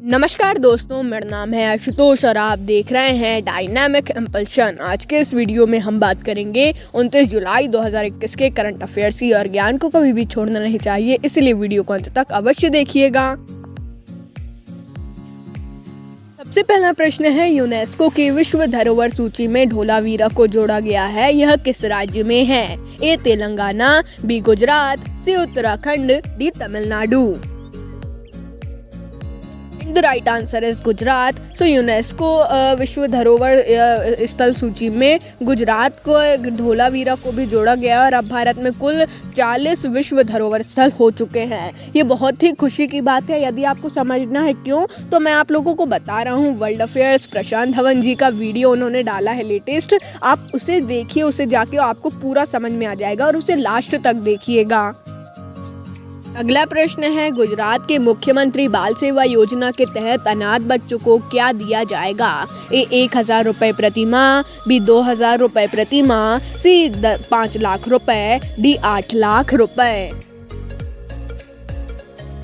नमस्कार दोस्तों, मेरा नाम है आशुतोष और आप देख रहे हैं डायनामिक इम्पल्शन। आज के इस वीडियो में हम बात करेंगे 29 जुलाई 2021 के करंट अफेयर्स की। और ज्ञान को कभी भी छोड़ना नहीं चाहिए, इसलिए वीडियो को अंत तक अवश्य देखिएगा। सबसे पहला प्रश्न है, यूनेस्को की विश्व धरोहर सूची में धोलावीरा को जोड़ा गया है, यह किस राज्य में है? A Telangana, B Gujarat, C Uttarakhand, D Tamil Nadu. The right answer is Gujarat. So UNESCO विश्व धरोहर स्थल सूची में गुजरात को धोलावीरा को भी जोड़ा गया और अब भारत में कुल 40 विश्व धरोहर स्थल हो चुके हैं। ये बहुत ही खुशी की बात है। यदि आपको समझना है क्यों, तो मैं आप लोगों को बता रहा हूँ। वर्ल्ड अफेयर्स प्रशांत धवन जी का वीडियो उन्होंने डाला है लेटेस्ट, आप उसे देखिए, उसे जाके आपको पूरा समझ में आ जाएगा और उसे लास्ट तक देखिएगा। अगला प्रश्न है, गुजरात के मुख्यमंत्री बाल सेवा योजना के तहत अनाथ बच्चों को क्या दिया जाएगा? ए 1000 रुपये प्रति माह, बी 2000 रुपये प्रति माह, सी 5 लाख रुपए, डी 8 लाख रुपए।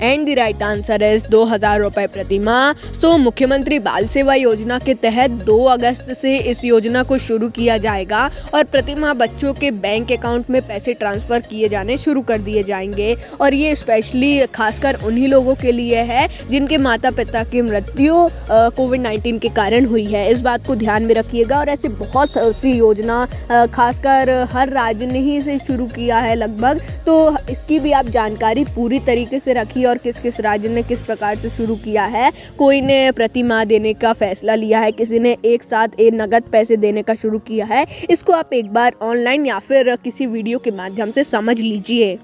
And the right answer is 2000 रुपये प्रति माह। सो मुख्यमंत्री बाल सेवा योजना के तहत 2 अगस्त से इस योजना को शुरू किया जाएगा और प्रति माह बच्चों के बैंक अकाउंट में पैसे ट्रांसफर किए जाने शुरू कर दिए जाएंगे। और ये स्पेशली खासकर उन्हीं लोगों के लिए है जिनके माता पिता की मृत्यु कोविड-19 के कारण हुई है। इस बात को ध्यान में रखिएगा। और ऐसे बहुत सी योजना खासकर हर राज्य ने ही इसे शुरू किया है लगभग, तो इसकी भी आप जानकारी पूरी तरीके से रखिए और किस किस राज्य ने किस प्रकार से शुरू किया है। कोई ने प्रति माह देने का फैसला लिया है, किसी ने एक साथ नगद पैसे देने का शुरू किया है। इसको आप एक बार ऑनलाइन या फिर किसी वीडियो के माध्यम से समझ लीजिए।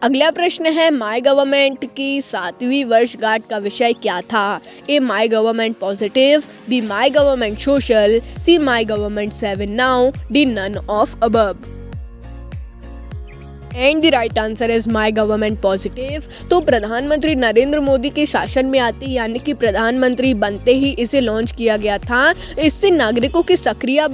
अगला प्रश्न है, माय गवर्नमेंट की 7वीं वर्षगांठ का विषय क्या था? A my government positive, B my government social, C my government 7 now, D none of above. And the right answer is my government positive. तो प्रधानमंत्री नरेंद्र मोदी के शासन में आते यानी कि प्रधानमंत्री बनते ही इसे लॉन्च किया गया था। इससे नागरिकों की सक्रियता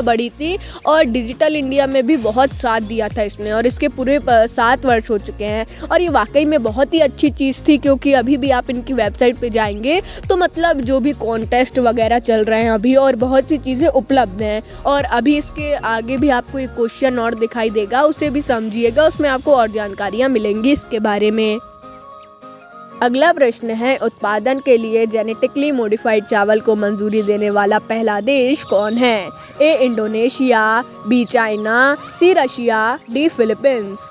बढ़ी थी और डिजिटल इंडिया में भी बहुत साथ दिया था इसने। और इसके पूरे 7 वर्ष हो चुके हैं और ये वाकई में बहुत ही अच्छी चीज़ थी, क्योंकि अभी भी आप इनकी वेबसाइट पे जाएंगे तो मतलब जो भी कॉन्टेस्ट वगैरह चल रहे हैं अभी, और बहुत सी चीज़ें उपलब्ध हैं। और अभी इसके आगे भी आपको एक क्वेश्चन और दिखाई देगा, उसे भी समझिएगा, उसमें आपको और जानकारियां मिलेंगी इसके बारे में। अगला प्रश्न है, उत्पादन के लिए जेनेटिकली मॉडिफाइड चावल को मंजूरी देने वाला पहला देश कौन है? A Indonesia, B China, C Russia, D Philippines.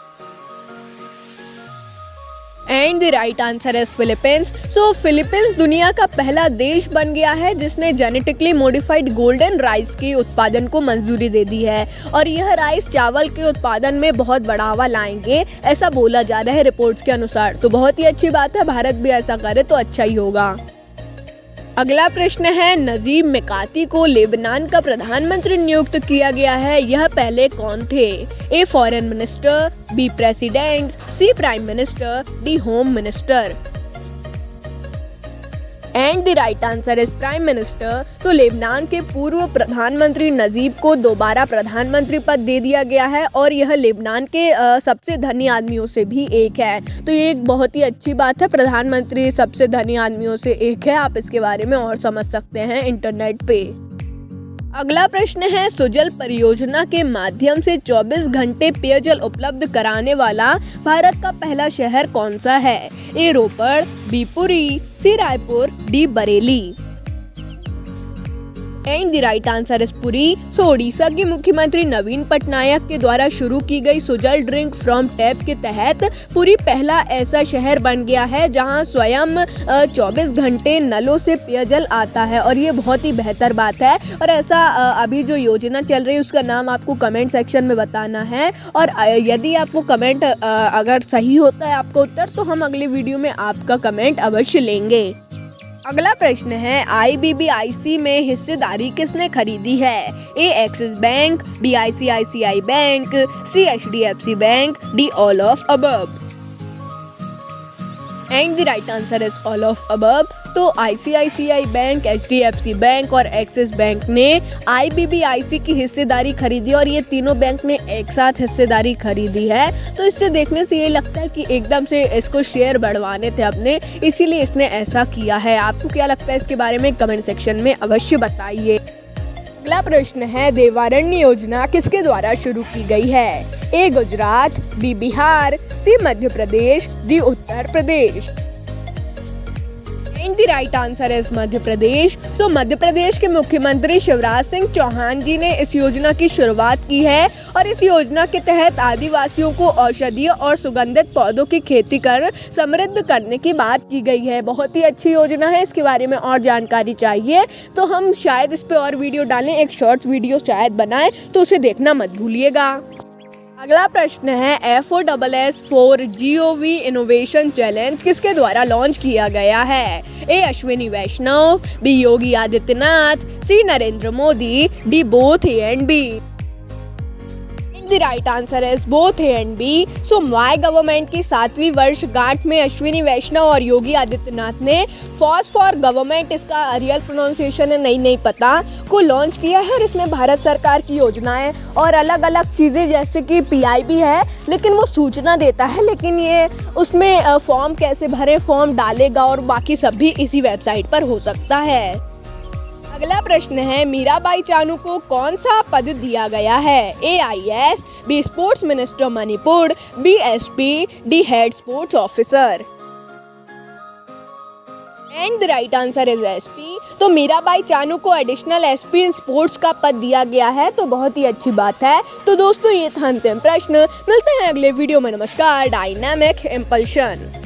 And the right answer is Philippines. So Philippines दुनिया का पहला देश बन गया है जिसने जेनेटिकली मॉडिफाइड गोल्डन राइस के उत्पादन को मंजूरी दे दी है। और यह राइस चावल के उत्पादन में बहुत बढ़ावा लाएंगे, ऐसा बोला जा रहा है रिपोर्ट्स के अनुसार। तो बहुत ही अच्छी बात है, भारत भी ऐसा करे तो अच्छा ही होगा। अगला प्रश्न है, नजीब मिकाती को लेबनान का प्रधानमंत्री नियुक्त किया गया है, यह पहले कौन थे? A foreign minister, B president, C prime minister, D home minister. And the right answer is prime minister. तो लेबनान के पूर्व प्रधानमंत्री नजीब को दोबारा प्रधानमंत्री पद दे दिया गया है और यह लेबनान के सबसे धनी आदमियों से भी एक है। तो ये एक बहुत ही अच्छी बात है, प्रधानमंत्री सबसे धनी आदमियों से एक है। आप इसके बारे में और समझ सकते हैं इंटरनेट पे। अगला प्रश्न है, सुजल परियोजना के माध्यम से 24 घंटे पेयजल उपलब्ध कराने वाला भारत का पहला शहर कौन सा है? A Ropar, B Puri, C Raipur, D Bareilly. And the right answer is Puri. So Odisha के मुख्यमंत्री नवीन पटनायक के द्वारा शुरू की गई सुजल ड्रिंक फ्रॉम टैप के तहत पुरी पहला ऐसा शहर बन गया है जहां स्वयं 24 घंटे नलों से पेयजल आता है। और ये बहुत ही बेहतर बात है। और ऐसा अभी जो योजना चल रही है उसका नाम आपको कमेंट सेक्शन में बताना है। और यदि आपको कमेंट अगर सही होता है आपका उत्तर, तो हम अगले वीडियो में आपका कमेंट अवश्य लेंगे। अगला प्रश्न है, IBBIC में हिस्सेदारी किसने खरीदी है? A Axis bank, B ICICI bank, C HDFC bank, D all of above. And the right answer is all of above. So ICICI bank, HDFC bank और एक्सिस बैंक ने आईबीबीआईसी की हिस्सेदारी खरीदी और ये तीनों बैंक ने एक साथ हिस्सेदारी खरीदी है। तो इससे देखने से ये लगता है कि एकदम से इसको शेयर बढ़वाने थे अपने, इसीलिए इसने ऐसा किया है। आपको क्या लगता है इसके बारे में कमेंट सेक्शन में अवश्य बताइए। अगला प्रश्न है, देवारण्य योजना किसके द्वारा शुरू की गई है? A Gujarat, B Bihar, C Madhya Pradesh, D Uttar Pradesh. And the right answer is Madhya Pradesh. So Madhya Pradesh के मुख्यमंत्री शिवराज सिंह चौहान जी ने इस योजना की शुरुआत की है और इस योजना के तहत आदिवासियों को औषधीय और सुगंधित पौधों की खेती कर समृद्ध करने की बात की गई है। बहुत ही अच्छी योजना है। इसके बारे में और जानकारी चाहिए तो हम शायद इस पे और वीडियो डालें, एक शॉर्ट्स वीडियो शायद बनाएं, तो उसे देखना मत भूलिएगा। अगला प्रश्न है, FOSS4 GOV इनोवेशन चैलेंज किसके द्वारा लॉन्च किया गया है? A Ashwini Vaishnaw, B Yogi Adityanath, C Narendra Modi, D both A and B. The right answer is both A and B. So my government की 7वीं वर्षगांठ में अश्विनी वैष्णव और योगी आदित्यनाथ ने फॉस फॉर गवर्नमेंट, इसका रियल प्रोनाउंसिएशन है नहीं पता, को लॉन्च किया है। और इसमें भारत सरकार की योजनाएं और अलग अलग चीज़ें जैसे कि PIB है, लेकिन वो सूचना देता है, लेकिन ये उसमें फॉर्म कैसे भरे, फॉर्म डालेगा और बाकी सब भी इसी वेबसाइट पर हो सकता है। अगला प्रश्न है, मीराबाई चानू को कौन सा पद दिया गया है? AIS, B sports minister Manipur, B SP, D head sports officer. And the right answer is SP। तो मीराबाई चानू को एडिशनल SP इन स्पोर्ट्स का पद दिया गया है, तो बहुत ही अच्छी बात है। तो दोस्तों ये था अंतिम प्रश्न। मिलते हैं अगले वीडियो में। नमस्कार। Dynamic impulsion.